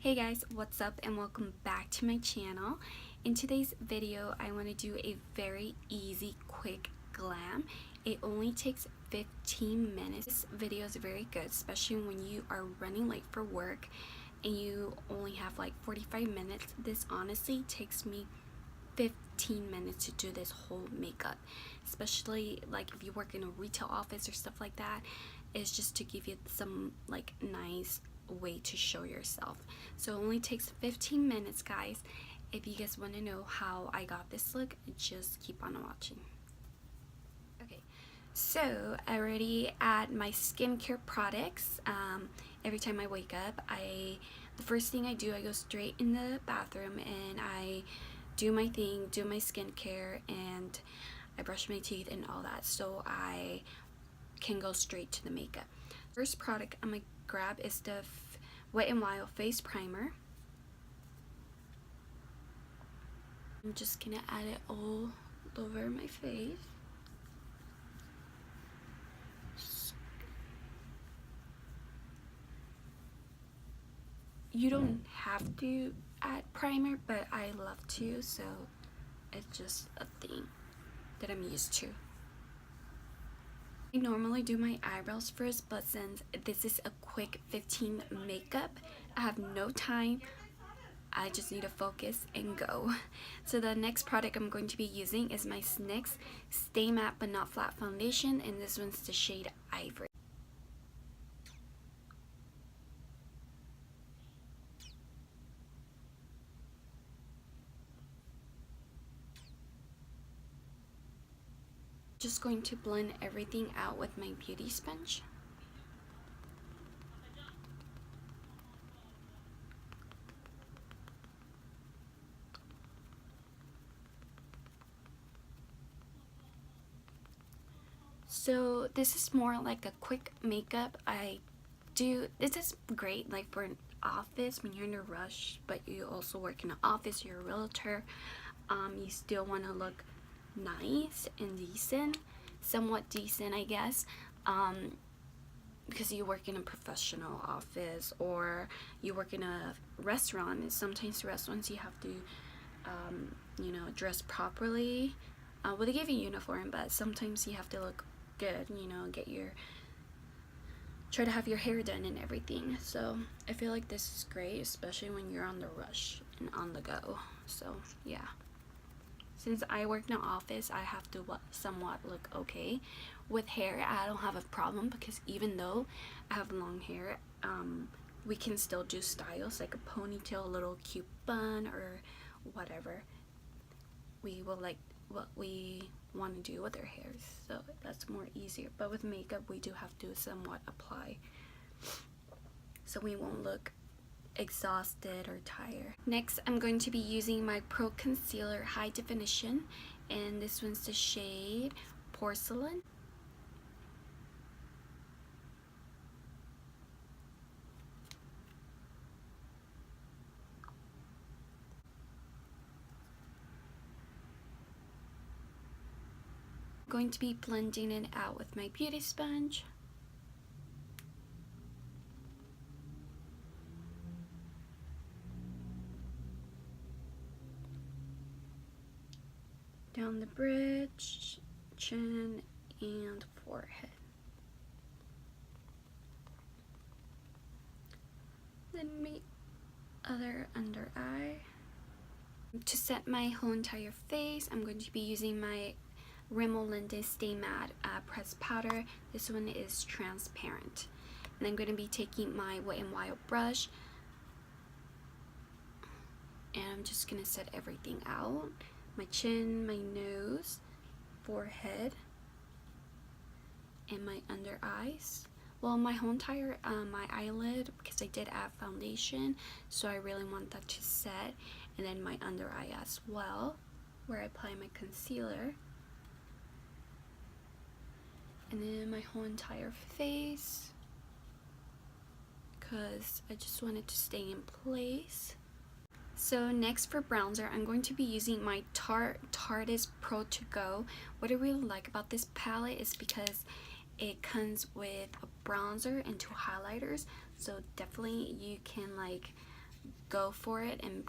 Hey guys, what's up and welcome back to my channel. In today's video, I want to do a very easy, quick glam. It only takes 15 minutes. This video is very good, especially when you are running late for work and you only have like 45 minutes. This honestly takes me 15 minutes to do this whole makeup, especially like if you work in a retail office or stuff like that. It's just to give you some like nice way to show yourself. So it only takes 15 minutes, guys. If you guys want to know how I got this look, just keep on watching. Okay, so I already add my skincare products. Every time I wake up, the first thing I do, I go straight in the bathroom and I do my thing, do my skincare, and I brush my teeth and all that, so I can go straight to the makeup. First product I'm gonna grab is the Wet n Wild face primer. I'm just gonna add it all over my face. You don't have to add primer, but I love to, so it's just a thing that I'm used to. I normally do my eyebrows first, but since this is a quick 15 makeup, I have no time. I just need to focus and go. So the next product I'm going to be using is my NYX Stay Matte But Not Flat Foundation, and this one's the shade Ivory. Just going to blend everything out with my beauty sponge. So this is more like a quick makeup. This is great like for an office when you're in a rush, but you also work in an office, you're a realtor, you still want to look nice and decent, somewhat decent, I guess, because you work in a professional office or you work in a restaurant, and sometimes restaurants you have to you know, dress properly. Well, they give you a uniform, but sometimes you have to look good, you know, try to have your hair done and everything. So I feel like this is great, especially when you're on the rush and on the go. So yeah, since I work in an office, I have to somewhat look okay. With hair, I don't have a problem because even though I have long hair, we can still do styles like a ponytail, a little cute bun, or whatever we will like, what we want to do with our hairs, so that's more easier. But with makeup, we do have to somewhat apply so we won't look exhausted or tired. Next, I'm going to be using my Pro Concealer High Definition, and this one's the shade Porcelain. Going to be blending it out with my beauty sponge. Down the bridge, chin, and forehead. Then my other under eye. To set my whole entire face, I'm going to be using my Rimmel London Stay Matte pressed powder. This one is transparent. And I'm going to be taking my Wet n Wild brush, and I'm just going to set everything out. My chin, my nose, forehead, and my under eyes. Well, my whole entire my eyelid, because I did add foundation, so I really want that to set. And then my under eye as well, where I apply my concealer. And then my whole entire face, because I just want it to stay in place. So next for bronzer, I'm going to be using my Tartiest Pro To Go. What I really like about this palette is because it comes with a bronzer and two highlighters, so definitely you can like go for it and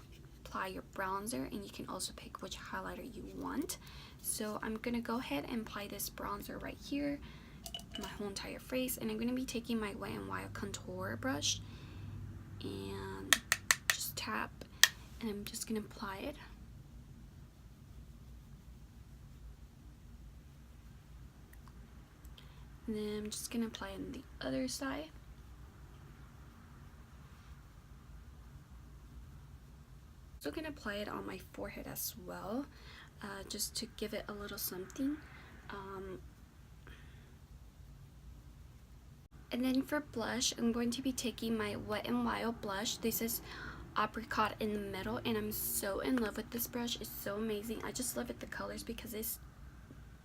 apply your bronzer, and you can also pick which highlighter you want. So I'm gonna go ahead and apply this bronzer right here, my whole entire face, and I'm gonna be taking my Wet n Wild contour brush and just tap, and I'm just gonna apply it. And then I'm just gonna apply it on the other side. So I'm gonna apply it on my forehead as well, just to give it a little something. And then for blush, I'm going to be taking my Wet n Wild blush. This is Apri-cot-middle, and I'm so in love with this brush. It's so amazing. I just love it, the colors, because it's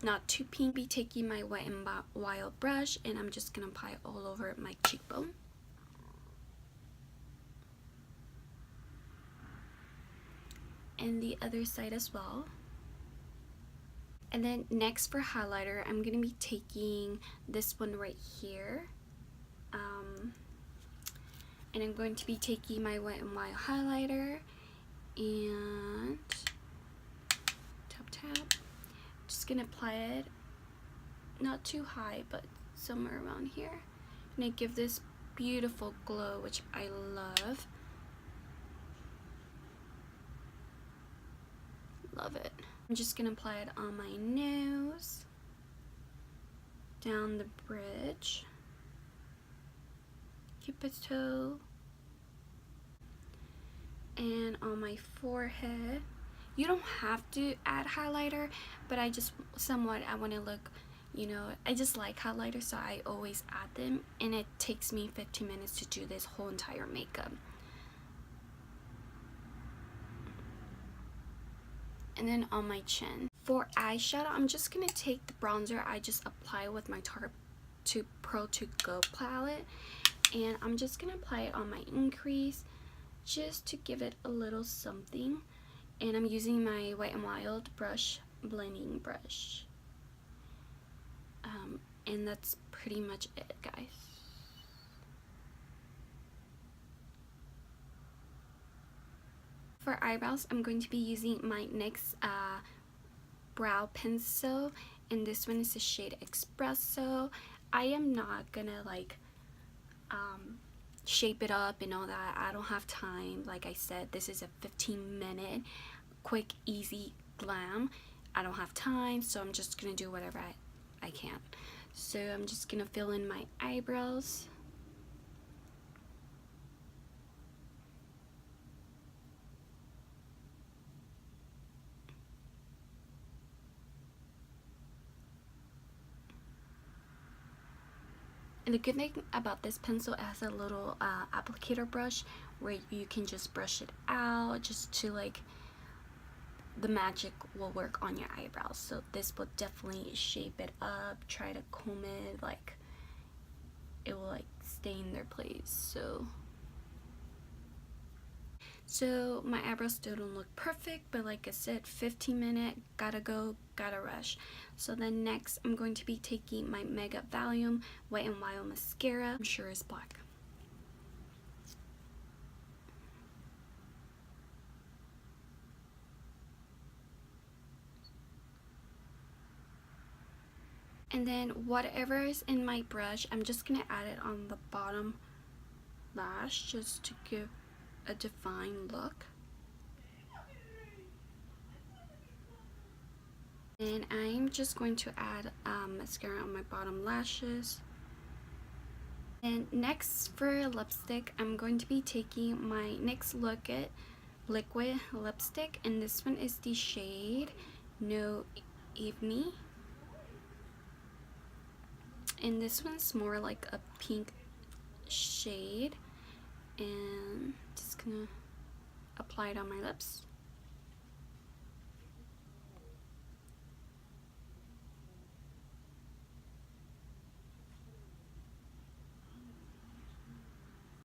not too pink. Be taking my Wet n Wild brush, and I'm just gonna apply it all over my cheekbone. And the other side as well. And then next for highlighter, I'm gonna be taking this one right here, and I'm going to be taking my Wet n Wild highlighter and tap tap. Just gonna apply it not too high, but somewhere around here, and it give this beautiful glow, which I love. Love it. I'm just gonna apply it on my nose, down the bridge, Cupid's toe, and on my forehead. You don't have to add highlighter, but I just I want to look, you know, I just like highlighter, so I always add them, and it takes me 15 minutes to do this whole entire makeup. And then on my chin. For eyeshadow, I'm just gonna take the bronzer I just applied with my Tarte Pro To Go palette, and I'm just gonna apply it on my increase just to give it a little something. And I'm using my Wet n Wild brush, blending brush, and that's pretty much it, guys. For eyebrows, I'm going to be using my NYX brow pencil, and this one is the shade Espresso. I am not gonna like shape it up and all that. I don't have time. Like I said, this is a 15-minute quick easy glam. I don't have time, so I'm just gonna do whatever I can. So I'm just gonna fill in my eyebrows. And the good thing about this pencil, it has a little applicator brush where you can just brush it out, just to like, the magic will work on your eyebrows. So this will definitely shape it up. Try to comb it, like it will like stay in their place. So my eyebrows still don't look perfect, but like I said, 15-minute, gotta go, gotta rush. So then next, I'm going to be taking my Mega Volume Wet n Wild Mascara. I'm sure it's black. And then whatever is in my brush, I'm just gonna add it on the bottom lash just to give a defined look. And I'm just going to add mascara on my bottom lashes. And next for lipstick, I'm going to be taking my NYX liquid lipstick, and this one is the shade No Evening. And this one's more like a pink shade, and just gonna apply it on my lips.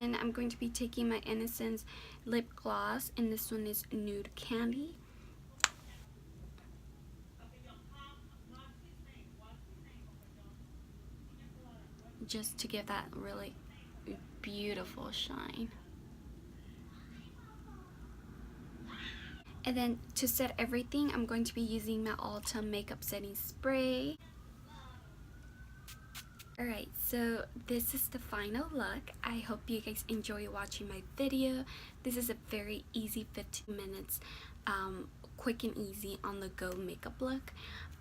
And I'm going to be taking my Innocence lip gloss, and this one is Nude Candy. Just to give that really beautiful shine. And then to set everything, I'm going to be using my Ulta makeup setting spray. Alright, so this is the final look. I hope you guys enjoy watching my video. This is a very easy 15 minutes, quick and easy on the go makeup look.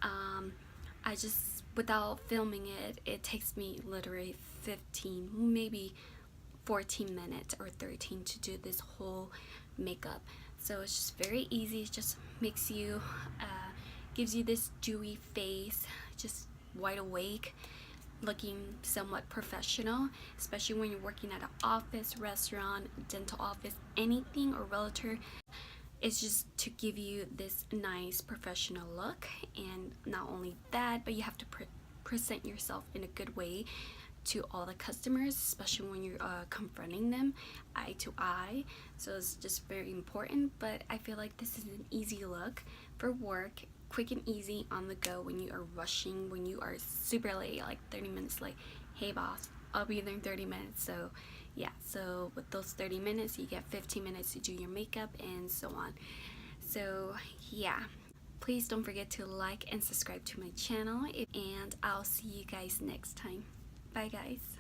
I just, without filming it, it takes me literally 15, maybe 14 minutes or 13 to do this whole makeup. So it's just very easy. It just makes you, gives you this dewy face, just wide awake, looking somewhat professional, especially when you're working at an office, restaurant, dental office, anything, or realtor. It's just to give you this nice professional look. And not only that, but you have to present yourself in a good way to all the customers, especially when you're confronting them eye to eye. So it's just very important. But I feel like this is an easy look for work, quick and easy on the go when you are rushing, when you are super late, like 30 minutes late. Hey boss, I'll be there in 30 minutes. So yeah, so with those 30 minutes you get 15 minutes to do your makeup and so on. So yeah, please don't forget to like and subscribe to my channel, and I'll see you guys next time. Bye guys.